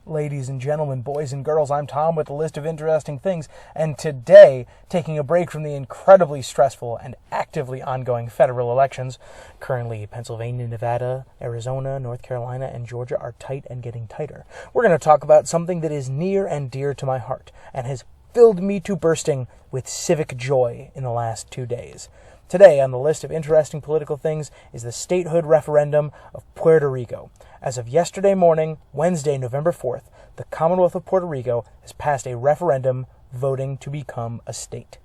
Ladies and gentlemen, boys and girls, I'm Tom with a list of interesting things, and today, taking a break from the incredibly stressful and actively ongoing federal elections, currently Pennsylvania, Nevada, Arizona, North Carolina, and Georgia are tight and getting tighter. We're going to talk about something that is near and dear to my heart, and has filled me to bursting with civic joy in the last 2 days. Today on the list of interesting political things is the statehood referendum of Puerto Rico. As of yesterday morning, Wednesday, November 4th, the Commonwealth of Puerto Rico has passed a referendum voting to become a state.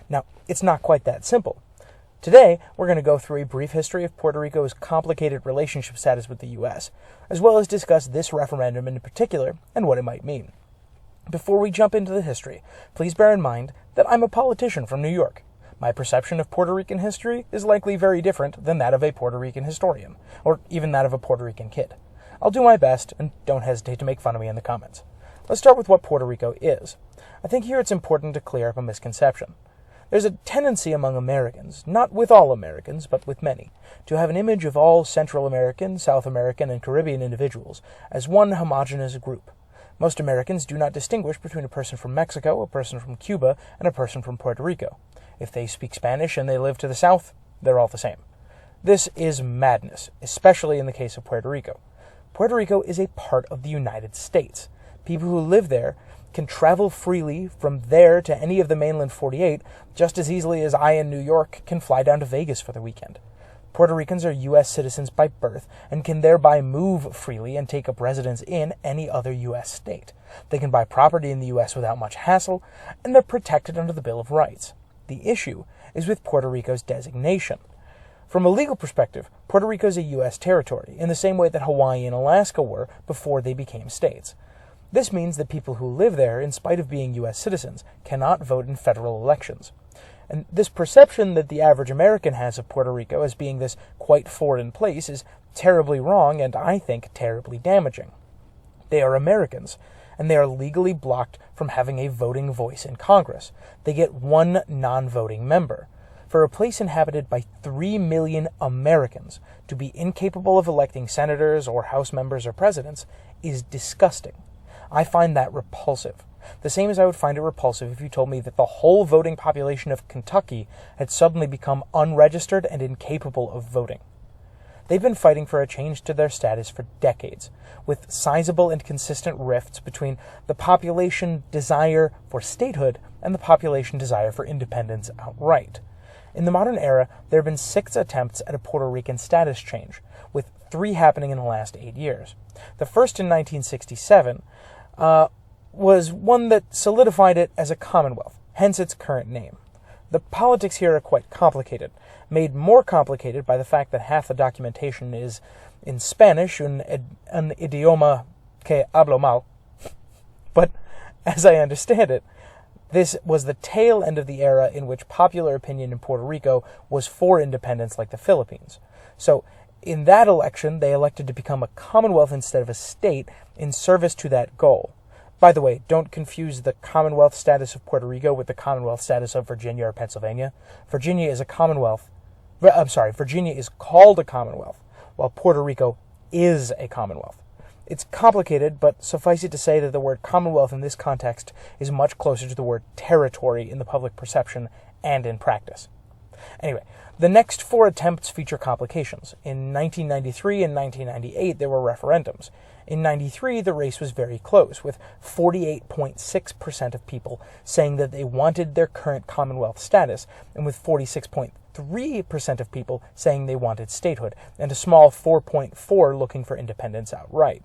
Now, it's not quite that simple. Today, we're going to go through a brief history of Puerto Rico's complicated relationship status with the U.S., as well as discuss this referendum in particular and what it might mean. Before we jump into the history, please bear in mind that I'm a politician from New York. My perception of Puerto Rican history is likely very different than that of a Puerto Rican historian, or even that of a Puerto Rican kid. I'll do my best, and don't hesitate to make fun of me in the comments. Let's start with what Puerto Rico is. I think here it's important to clear up a misconception. There's a tendency among Americans, not with all Americans, but with many, to have an image of all Central American, South American, and Caribbean individuals as one homogeneous group. Most Americans do not distinguish between a person from Mexico, a person from Cuba, and a person from Puerto Rico. If they speak Spanish and they live to the south, they're all the same. This is madness, especially in the case of Puerto Rico. Puerto Rico is a part of the United States. People who live there can travel freely from there to any of the mainland 48 just as easily as I in New York can fly down to Vegas for the weekend. Puerto Ricans are U.S. citizens by birth and can thereby move freely and take up residence in any other U.S. state. They can buy property in the U.S. without much hassle, and they're protected under the Bill of Rights. The issue is with Puerto Rico's designation. From a legal perspective, Puerto Rico is a U.S. territory, in the same way that Hawaii and Alaska were before they became states. This means that people who live there, in spite of being U.S. citizens, cannot vote in federal elections. And this perception that the average American has of Puerto Rico as being this quite foreign place is terribly wrong and, I think, terribly damaging. They are Americans, and they are legally blocked from having a voting voice in Congress. They get one non-voting member. For a place inhabited by 3 million Americans to be incapable of electing senators or House members or presidents is disgusting. I find that repulsive. The same as I would find it repulsive if you told me that the whole voting population of Kentucky had suddenly become unregistered and incapable of voting. They've been fighting for a change to their status for decades, with sizable and consistent rifts between the population desire for statehood and the population desire for independence outright. In the modern era, there have been 6 attempts at a Puerto Rican status change, with 3 happening in the last 8 years. The first in 1967 was one that solidified it as a commonwealth, hence its current name. The politics here are quite complicated, made more complicated by the fact that half the documentation is in Spanish, un idioma que hablo mal. But, as I understand it, this was the tail end of the era in which popular opinion in Puerto Rico was for independence like the Philippines. So, in that election, they elected to become a commonwealth instead of a state in service to that goal. By the way, don't confuse the Commonwealth status of Puerto Rico with the Commonwealth status of Virginia or Pennsylvania. Virginia is a commonwealth. Virginia is called a commonwealth, while Puerto Rico is a commonwealth. It's complicated, but suffice it to say that the word commonwealth in this context is much closer to the word territory in the public perception and in practice. Anyway, the next 4 attempts feature complications. In 1993 and 1998, there were referendums. In 93, the race was very close, with 48.6% of people saying that they wanted their current Commonwealth status, and with 46.3% of people saying they wanted statehood, and a small 4.4% looking for independence outright.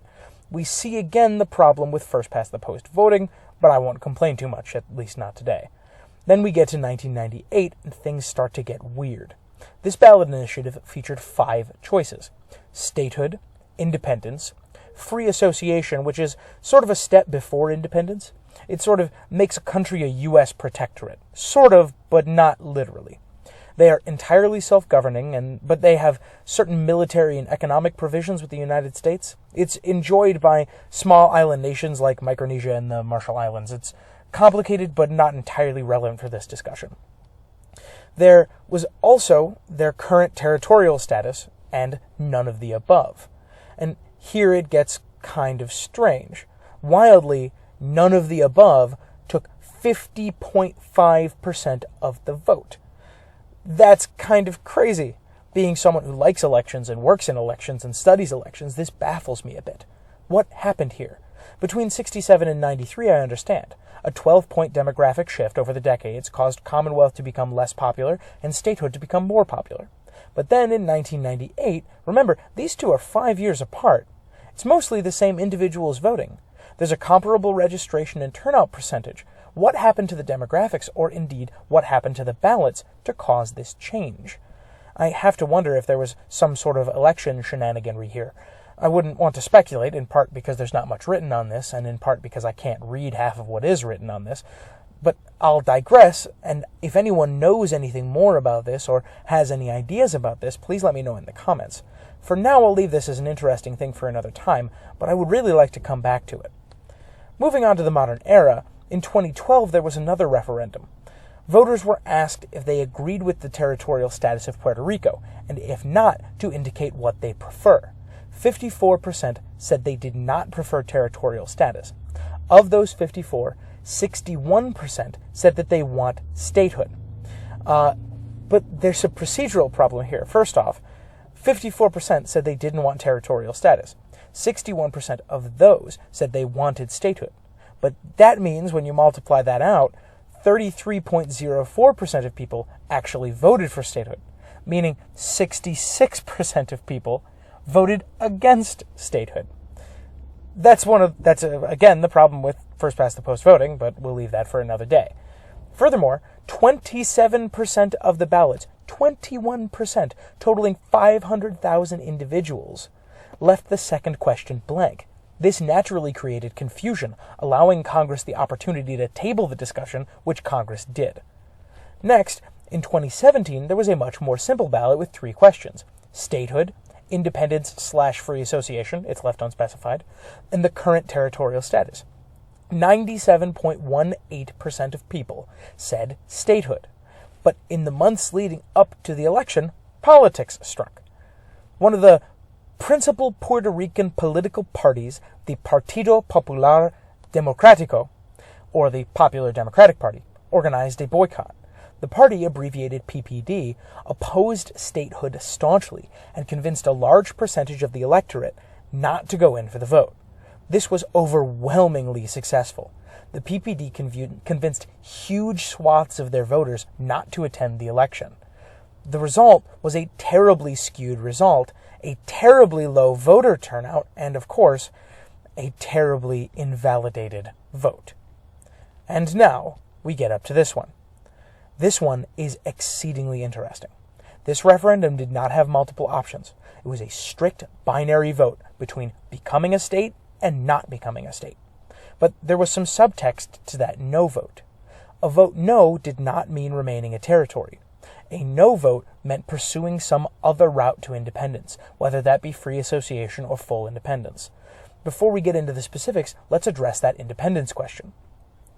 We see again the problem with first-past-the-post voting, but I won't complain too much, at least not today. Then we get to 1998, and things start to get weird. This ballot initiative featured 5 choices: statehood, independence, free association, which is sort of a step before independence. It sort of makes a country a U.S. protectorate. Sort of, but not literally. They are entirely self-governing, but they have certain military and economic provisions with the United States. It's enjoyed by small island nations like Micronesia and the Marshall Islands. It's complicated, but not entirely relevant for this discussion. There was also their current territorial status, and none of the above. And here it gets kind of strange. Wildly, none of the above took 50.5% of the vote. That's kind of crazy. Being someone who likes elections and works in elections and studies elections, this baffles me a bit. What happened here? Between 67 and 93, I understand. A 12-point demographic shift over the decades caused Commonwealth to become less popular and statehood to become more popular. But then in 1998, remember, these two are 5 years apart. It's mostly the same individuals voting. There's a comparable registration and turnout percentage. What happened to the demographics, or indeed, what happened to the ballots to cause this change? I have to wonder if there was some sort of election shenaniganry here. I wouldn't want to speculate, in part because there's not much written on this, and in part because I can't read half of what is written on this. But I'll digress, and if anyone knows anything more about this or has any ideas about this, please let me know in the comments. For now, I'll leave this as an interesting thing for another time, but I would really like to come back to it. Moving on to the modern era, in 2012 there was another referendum. Voters were asked if they agreed with the territorial status of Puerto Rico, and if not, to indicate what they prefer. 54% said they did not prefer territorial status. Of those 54, 61% said that they want statehood. But there's a procedural problem here. First off, 54% said they didn't want territorial status. 61% of those said they wanted statehood. But that means, when you multiply that out, 33.04% of people actually voted for statehood, meaning 66% of people voted against statehood. That's again the problem with first past the post voting, but we'll leave that for another day. Furthermore, 27% of the ballots, 21%, totaling 500,000 individuals, left the second question blank. This naturally created confusion, allowing Congress the opportunity to table the discussion, which Congress did. Next, in 2017, there was a much more simple ballot with 3 questions: statehood, independence/free association, it's left unspecified, and the current territorial status. 97.18% of people said statehood. But in the months leading up to the election, politics struck. One of the principal Puerto Rican political parties, the Partido Popular Democrático, or the Popular Democratic Party, organized a boycott. The party, abbreviated PPD, opposed statehood staunchly and convinced a large percentage of the electorate not to go in for the vote. This was overwhelmingly successful. The PPD convinced huge swaths of their voters not to attend the election. The result was a terribly skewed result, a terribly low voter turnout, and, of course, a terribly invalidated vote. And now we get up to this one. This one is exceedingly interesting. This referendum did not have multiple options. It was a strict binary vote between becoming a state and not becoming a state. But there was some subtext to that no vote. A vote no did not mean remaining a territory. A no vote meant pursuing some other route to independence, whether that be free association or full independence. Before we get into the specifics, let's address that independence question.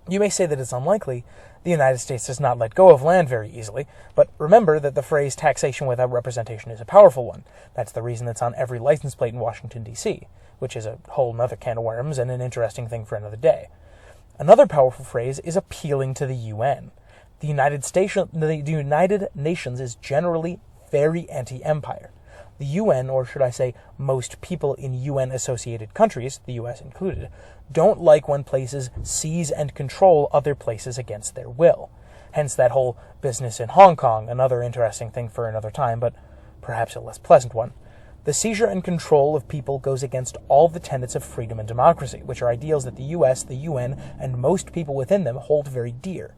You may say that it's unlikely. The United States does not let go of land very easily, but remember that the phrase taxation without representation is a powerful one. That's the reason it's on every license plate in Washington, D.C., which is a whole other can of worms and an interesting thing for another day. Another powerful phrase is appealing to the UN. The United Nations is generally very anti-empire. The UN, or should I say most people in UN-associated countries, the US included, don't like when places seize and control other places against their will. Hence that whole business in Hong Kong, another interesting thing for another time, but perhaps a less pleasant one. The seizure and control of people goes against all the tenets of freedom and democracy, which are ideals that the US, the UN, and most people within them hold very dear.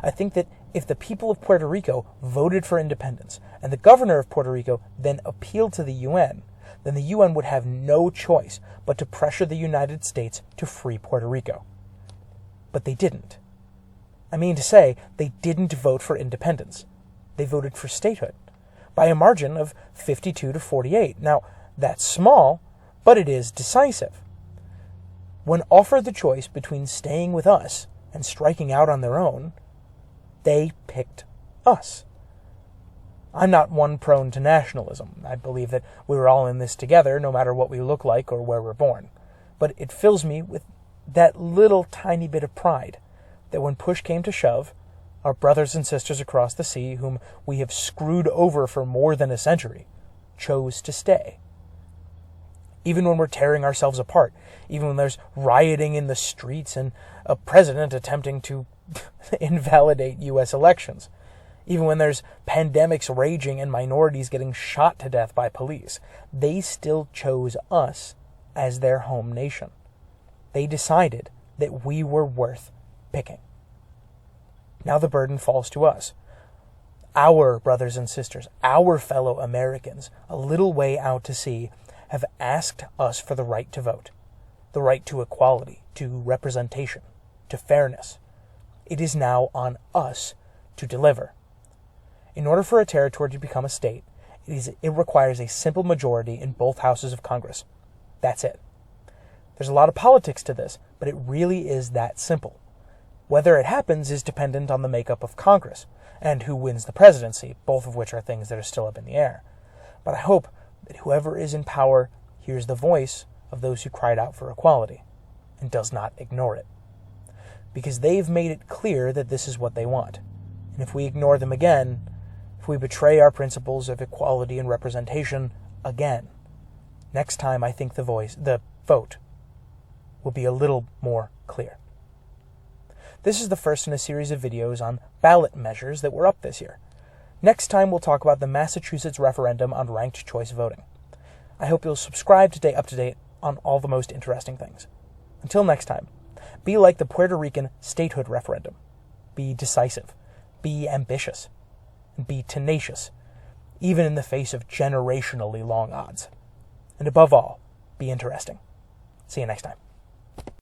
I think that if the people of Puerto Rico voted for independence, and the governor of Puerto Rico then appealed to the UN, then the UN would have no choice but to pressure the United States to free Puerto Rico. But they didn't. I mean to say, they didn't vote for independence. They voted for statehood, by a margin of 52 to 48. Now, that's small, but it is decisive. When offered the choice between staying with us and striking out on their own, they picked us. I'm not one prone to nationalism. I believe that we're all in this together, no matter what we look like or where we're born. But it fills me with that little tiny bit of pride that when push came to shove, our brothers and sisters across the sea, whom we have screwed over for more than a century, chose to stay. Even when we're tearing ourselves apart, even when there's rioting in the streets and a president attempting to invalidate U.S. elections, even when there's pandemics raging and minorities getting shot to death by police, they still chose us as their home nation. They decided that we were worth picking. Now the burden falls to us. Our brothers and sisters, our fellow Americans, a little way out to sea, have asked us for the right to vote, the right to equality, to representation, to fairness. It is now on us to deliver. In order for a territory to become a state, it requires a simple majority in both houses of Congress. That's it. There's a lot of politics to this, but it really is that simple. Whether it happens is dependent on the makeup of Congress and who wins the presidency, both of which are things that are still up in the air. But I hope that whoever is in power hears the voice of those who cried out for equality and does not ignore it. Because they've made it clear that this is what they want. And if we ignore them again, if we betray our principles of equality and representation again, next time I think the vote will be a little more clear. This is the first in a series of videos on ballot measures that were up this year. Next time we'll talk about the Massachusetts referendum on ranked choice voting. I hope you'll subscribe to stay up to date on all the most interesting things. Until next time, be like the Puerto Rican Statehood referendum. Be decisive, be ambitious, and be tenacious, even in the face of generationally long odds. And above all, be interesting. See you next time.